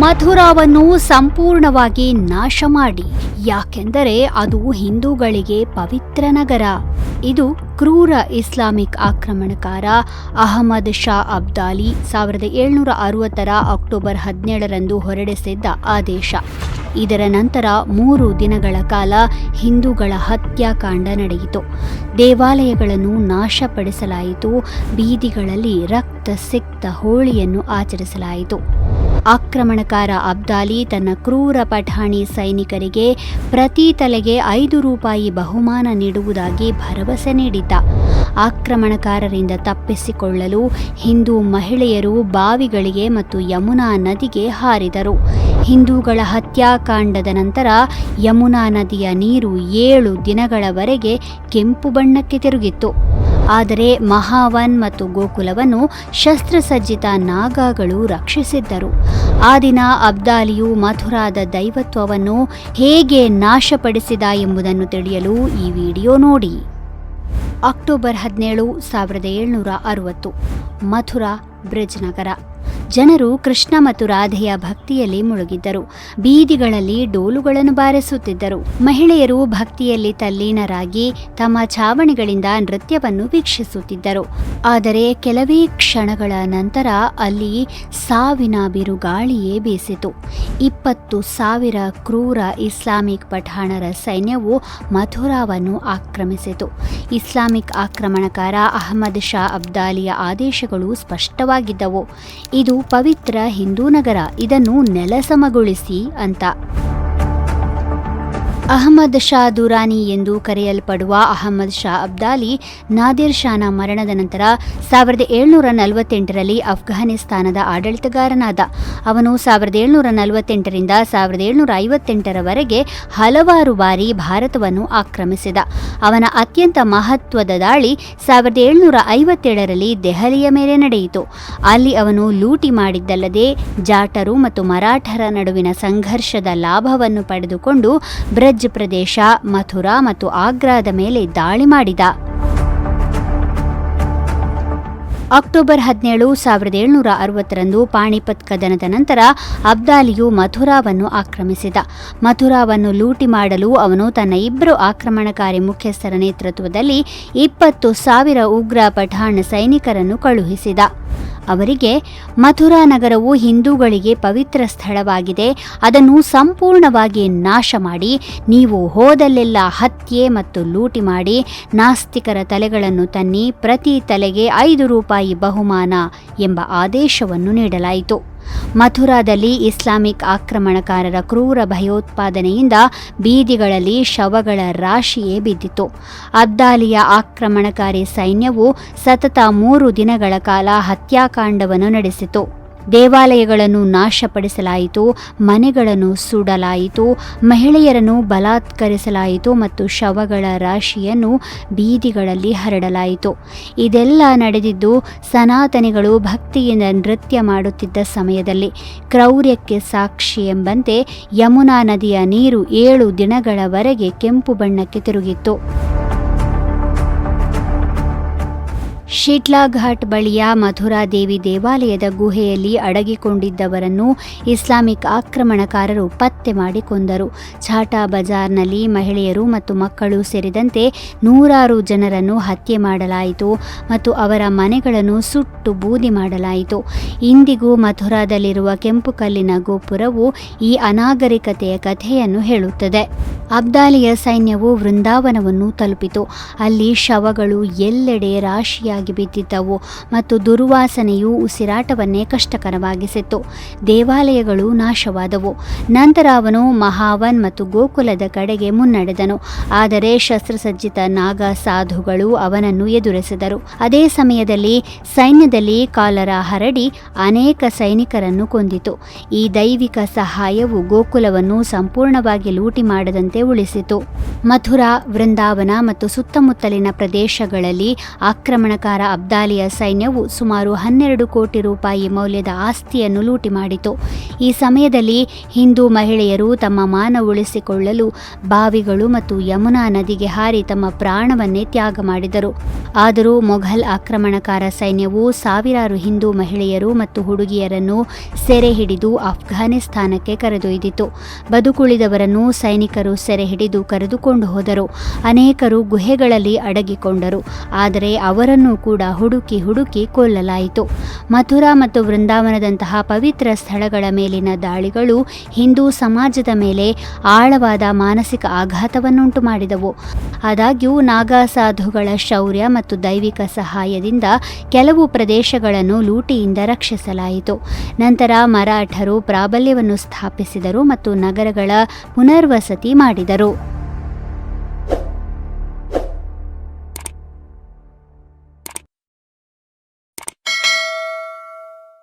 ಮಥುರಾವನ್ನು ಸಂಪೂರ್ಣವಾಗಿ ನಾಶ ಮಾಡಿ, ಯಾಕೆಂದರೆ ಅದು ಹಿಂದೂಗಳಿಗೆ ಪವಿತ್ರ ನಗರ. ಇದು ಕ್ರೂರ ಇಸ್ಲಾಮಿಕ್ ಆಕ್ರಮಣಕಾರ ಅಹಮದ್ ಶಾ ಅಬ್ದಾಲಿ 1760 ಅಕ್ಟೋಬರ್ 17ರಂದು ಹೊರಡಿಸಿದ್ದ ಆದೇಶ. ಇದರ ನಂತರ 3 ದಿನಗಳ ಕಾಲ ಹಿಂದೂಗಳ ಹತ್ಯಾಕಾಂಡ ನಡೆಯಿತು. ದೇವಾಲಯಗಳನ್ನು ನಾಶಪಡಿಸಲಾಯಿತು. ಬೀದಿಗಳಲ್ಲಿ ರಕ್ತಸಿಕ್ತ ಹೋಳಿಯನ್ನು ಆಚರಿಸಲಾಯಿತು. ಆಕ್ರಮಣಕಾರ ಅಬ್ದಾಲಿ ತನ್ನ ಕ್ರೂರ ಪಠಾಣಿ ಸೈನಿಕರಿಗೆ ಪ್ರತಿ ತಲೆಗೆ 5 ರೂಪಾಯಿ ಬಹುಮಾನ ನೀಡುವುದಾಗಿ ಭರವಸೆ ನೀಡಿದ್ದ. ಆಕ್ರಮಣಕಾರರಿಂದ ತಪ್ಪಿಸಿಕೊಳ್ಳಲು ಹಿಂದೂ ಮಹಿಳೆಯರು ಬಾವಿಗಳಿಗೆ ಮತ್ತು ಯಮುನಾ ನದಿಗೆ ಹಾರಿದರು. ಹಿಂದೂಗಳ ಹತ್ಯಾಕಾಂಡದ ನಂತರ ಯಮುನಾ ನದಿಯ ನೀರು 7 ದಿನಗಳವರೆಗೆ ಕೆಂಪು ಬಣ್ಣಕ್ಕೆ ತಿರುಗಿತ್ತು. ಆದರೆ ಮಹಾವನ್ ಮತ್ತು ಗೋಕುಲವನ್ನು ಶಸ್ತ್ರಸಜ್ಜಿತ ನಾಗಾಗಳು ರಕ್ಷಿಸಿದ್ದರು. ಆ ದಿನ ಅಬ್ದಾಲಿಯು ಮಥುರಾದ ದೈವತ್ವವನ್ನು ಹೇಗೆ ನಾಶಪಡಿಸಿದ ಎಂಬುದನ್ನು ತಿಳಿಯಲು ಈ ವಿಡಿಯೋ ನೋಡಿ. ಅಕ್ಟೋಬರ್ 17, 1760 ಮಥುರಾ ಬ್ರಿಜ್ ನಗರ. ಜನರು ಕೃಷ್ಣ ಮತ್ತು ರಾಧೆಯ ಭಕ್ತಿಯಲ್ಲಿ ಮುಳುಗಿದ್ದರು. ಬೀದಿಗಳಲ್ಲಿ ಡೋಲುಗಳನ್ನು ಬಾರಿಸುತ್ತಿದ್ದರು. ಮಹಿಳೆಯರು ಭಕ್ತಿಯಲ್ಲಿ ತಲ್ಲೀನರಾಗಿ ತಮ್ಮ ಛಾವಣಿಗಳಿಂದ ನೃತ್ಯವನ್ನು ವೀಕ್ಷಿಸುತ್ತಿದ್ದರು. ಆದರೆ ಕೆಲವೇ ಕ್ಷಣಗಳ ನಂತರ ಅಲ್ಲಿ ಸಾವಿನ ಬಿರುಗಾಳಿಯೇ ಬೀಸಿತು. 20,000 ಕ್ರೂರ ಇಸ್ಲಾಮಿಕ್ ಪಠಾಣರ ಸೈನ್ಯವು ಮಥುರಾವನ್ನು ಆಕ್ರಮಿಸಿತು. ಇಸ್ಲಾಮಿಕ್ ಆಕ್ರಮಣಕಾರ ಅಹಮದ್ ಶಾ ಅಬ್ದಾಲಿಯ ಆದೇಶಗಳು ಸ್ಪಷ್ಟವಾಗಿದ್ದವು. ಇದು ಪವಿತ್ರ ಹಿಂದೂ ನಗರ, ಇದನ್ನು ನೆಲಸಮಗೊಳಿಸಿ ಅಂತ. ಅಹಮದ್ ಶಾ ದುರಾನಿ ಎಂದು ಕರೆಯಲ್ಪಡುವ ಅಹಮದ್ ಶಾ ಅಬ್ದಾಲಿ ನಾದಿರ್ ಶಾನ ಮರಣದ ನಂತರ 1748ರಲ್ಲಿ ಅಫ್ಘಾನಿಸ್ತಾನದ ಆಡಳಿತಗಾರನಾದ. ಅವನು 1748ರಿಂದ 1758ರವರೆಗೆ ಹಲವಾರು ಬಾರಿ ಭಾರತವನ್ನು ಆಕ್ರಮಿಸಿದ. ಅವನ ಅತ್ಯಂತ ಮಹತ್ವದ ದಾಳಿ 1757ರಲ್ಲಿ ದೆಹಲಿಯ ಮೇಲೆ ನಡೆಯಿತು. ಅಲ್ಲಿ ಅವನು ಲೂಟಿ ಮಾಡಿದ್ದಲ್ಲದೆ ಜಾಟರು ಮತ್ತು ಮರಾಠರ ನಡುವಿನ ಸಂಘರ್ಷದ ಲಾಭವನ್ನು ಪಡೆದುಕೊಂಡು ಬ್ರಜ್ ಪ್ರದೇಶ, ಮಥುರಾ ಮತ್ತು ಆಗ್ರಾದ ಮೇಲೆ ದಾಳಿ ಮಾಡಿದ. ಅಕ್ಟೋಬರ್ 17, 1760ರಂದು ಪಾಣಿಪತ್ ಕದನದ ನಂತರ ಅಬ್ದಾಲಿಯು ಮಥುರಾವನ್ನು ಆಕ್ರಮಿಸಿದ. ಮಥುರಾವನ್ನು ಲೂಟಿ ಮಾಡಲು ಅವನು ತನ್ನ 2 ಆಕ್ರಮಣಕಾರಿ ಮುಖ್ಯಸ್ಥರ ನೇತೃತ್ವದಲ್ಲಿ 20,000 ಉಗ್ರ ಪಠಾಣ್ ಸೈನಿಕರನ್ನು ಕಳುಹಿಸಿದ. ಅವರಿಗೆ ಮಥುರಾ ನಗರವು ಹಿಂದೂಗಳಿಗೆ ಪವಿತ್ರ ಸ್ಥಳವಾಗಿದೆ, ಅದನ್ನು ಸಂಪೂರ್ಣವಾಗಿ ನಾಶ ಮಾಡಿ, ನೀವು ಹೋದಲ್ಲೆಲ್ಲ ಹತ್ಯೆ ಮತ್ತು ಲೂಟಿ ಮಾಡಿ, ನಾಸ್ತಿಕರ ತಲೆಗಳನ್ನು ತನ್ನಿ, ಪ್ರತಿ ತಲೆಗೆ 5 ರೂಪಾಯಿ ಬಹುಮಾನ ಎಂಬ ಆದೇಶವನ್ನು ನೀಡಲಾಯಿತು. ಮಥುರಾದಲ್ಲಿ ಇಸ್ಲಾಮಿಕ್ ಆಕ್ರಮಣಕಾರರ ಕ್ರೂರ ಭಯೋತ್ಪಾದನೆಯಿಂದ ಬೀದಿಗಳಲ್ಲಿ ಶವಗಳ ರಾಶಿಯೇ ಬಿದ್ದಿತು. ಅಬ್ದಾಲಿಯ ಆಕ್ರಮಣಕಾರಿ ಸೈನ್ಯವು ಸತತ 3 ದಿನಗಳ ಕಾಲ ಹತ್ಯಾಕಾಂಡವನ್ನು ನಡೆಸಿತು. ದೇವಾಲಯಗಳನ್ನು ನಾಶಪಡಿಸಲಾಯಿತು, ಮನೆಗಳನ್ನು ಸುಡಲಾಯಿತು, ಮಹಿಳೆಯರನ್ನು ಬಲಾತ್ಕರಿಸಲಾಯಿತು ಮತ್ತು ಶವಗಳ ರಾಶಿಯನ್ನು ಬೀದಿಗಳಲ್ಲಿ ಹರಡಲಾಯಿತು. ಇದೆಲ್ಲ ನಡೆದಿದ್ದು ಸನಾತನಿಗಳು ಭಕ್ತಿಯಿಂದ ನೃತ್ಯ ಮಾಡುತ್ತಿದ್ದ ಸಮಯದಲ್ಲಿ. ಕ್ರೌರ್ಯಕ್ಕೆ ಸಾಕ್ಷಿ ಎಂಬಂತೆ ಯಮುನಾ ನದಿಯ ನೀರು 7 ದಿನಗಳವರೆಗೆ ಕೆಂಪು ಬಣ್ಣಕ್ಕೆ ತಿರುಗಿತ್ತು. ಶೀಟ್ಲಾ ಘಾಟ್ ಬಳಿಯ ಮಥುರಾ ದೇವಿ ದೇವಾಲಯದ ಗುಹೆಯಲ್ಲಿ ಅಡಗಿಕೊಂಡಿದ್ದವರನ್ನು ಇಸ್ಲಾಮಿಕ್ ಆಕ್ರಮಣಕಾರರು ಪತ್ತೆ ಮಾಡಿ ಕೊಂದರು. ಛಾಟಾ ಬಜಾರ್ನಲ್ಲಿ ಮಹಿಳೆಯರು ಮತ್ತು ಮಕ್ಕಳು ಸೇರಿದಂತೆ 100 ಜನರನ್ನು ಹತ್ಯೆ ಮಾಡಲಾಯಿತು ಮತ್ತು ಅವರ ಮನೆಗಳನ್ನು ಸುಟ್ಟು ಬೂದಿ ಮಾಡಲಾಯಿತು. ಇಂದಿಗೂ ಮಥುರಾದಲ್ಲಿರುವ ಕೆಂಪು ಕಲ್ಲಿನ ಗೋಪುರವು ಈ ಅನಾಗರಿಕತೆಯ ಕಥೆಯನ್ನು ಹೇಳುತ್ತದೆ. ಅಬ್ದಾಲಿಯ ಸೈನ್ಯವು ವೃಂದಾವನವನ್ನು ತಲುಪಿತು. ಅಲ್ಲಿ ಶವಗಳು ಎಲ್ಲೆಡೆ ರಾಶಿಯಾಗಿ ಬಿದ್ದಿದ್ದವು ಮತ್ತು ದುರ್ವಾಸನೆಯು ಉಸಿರಾಟವನ್ನೇ ಕಷ್ಟಕರವಾಗಿಸಿತ್ತು. ದೇವಾಲಯಗಳು ನಾಶವಾದವು. ನಂತರ ಅವನು ಮಹಾವನ್ ಮತ್ತು ಗೋಕುಲದ ಕಡೆಗೆ ಮುನ್ನಡೆದನು. ಆದರೆ ಶಸ್ತ್ರಸಜ್ಜಿತ ನಾಗ ಸಾಧುಗಳು ಅವನನ್ನು ಎದುರಿಸಿದರು. ಅದೇ ಸಮಯದಲ್ಲಿ ಸೈನ್ಯದಲ್ಲಿ ಕಾಲರ ಹರಡಿ ಅನೇಕ ಸೈನಿಕರನ್ನು ಕೊಂದಿತು. ಈ ದೈವಿಕ ಸಹಾಯವು ಗೋಕುಲವನ್ನು ಸಂಪೂರ್ಣವಾಗಿ ಲೂಟಿ ಮಾಡದಂತೆ ಉಳಿಸಿತು. ಮಥುರಾ, ವೃಂದಾವನ ಮತ್ತು ಸುತ್ತಮುತ್ತಲಿನ ಪ್ರದೇಶಗಳಲ್ಲಿ ಆಕ್ರಮಣಕಾರರು ಆಕ್ರಮಣಕಾರ ಅಬ್ದಾಲಿಯ ಸೈನ್ಯವು ಸುಮಾರು 12 ಕೋಟಿ ರೂಪಾಯಿ ಮೌಲ್ಯದ ಆಸ್ತಿಯನ್ನು ಲೂಟಿ ಮಾಡಿತು. ಈ ಸಮಯದಲ್ಲಿ ಹಿಂದೂ ಮಹಿಳೆಯರು ತಮ್ಮ ಮಾನ ಉಳಿಸಿಕೊಳ್ಳಲು ಬಾವಿಗಳು ಮತ್ತು ಯಮುನಾ ನದಿಗೆ ಹಾರಿ ತಮ್ಮ ಪ್ರಾಣವನ್ನೇ ತ್ಯಾಗ ಮಾಡಿದರು. ಆದರೂ ಮೊಘಲ್ ಆಕ್ರಮಣಕಾರ ಸೈನ್ಯವು ಸಾವಿರಾರು ಹಿಂದೂ ಮಹಿಳೆಯರು ಮತ್ತು ಹುಡುಗಿಯರನ್ನು ಸೆರೆ ಹಿಡಿದು ಅಫ್ಘಾನಿಸ್ತಾನಕ್ಕೆ ಕರೆದೊಯ್ದಿತು. ಬದುಕುಳಿದವರನ್ನು ಸೈನಿಕರು ಸೆರೆ ಹಿಡಿದು ಕರೆದುಕೊಂಡು ಹೋದರು. ಅನೇಕರು ಗುಹೆಗಳಲ್ಲಿ ಅಡಗಿಕೊಂಡರು, ಆದರೆ ಅವರನ್ನು ಕೂಡ ಹುಡುಕಿ ಕೊಲ್ಲಲಾಯಿತು. ಮಥುರಾ ಮತ್ತು ವೃಂದಾವನದಂತಹ ಪವಿತ್ರ ಸ್ಥಳಗಳ ಮೇಲಿನ ದಾಳಿಗಳು ಹಿಂದೂ ಸಮಾಜದ ಮೇಲೆ ಆಳವಾದ ಮಾನಸಿಕ ಆಘಾತವನ್ನುಂಟು ಮಾಡಿದವು. ಆದಾಗ್ಯೂ ನಾಗಾ ಸಾಧುಗಳ ಶೌರ್ಯ ಮತ್ತು ದೈವಿಕ ಸಹಾಯದಿಂದ ಕೆಲವು ಪ್ರದೇಶಗಳನ್ನು ಲೂಟಿಯಿಂದ ರಕ್ಷಿಸಲಾಯಿತು. ನಂತರ ಮರಾಠರು ಪ್ರಾಬಲ್ಯವನ್ನು ಸ್ಥಾಪಿಸಿದರು ಮತ್ತು ನಗರಗಳ ಪುನರ್ವಸತಿ ಮಾಡಿದರು.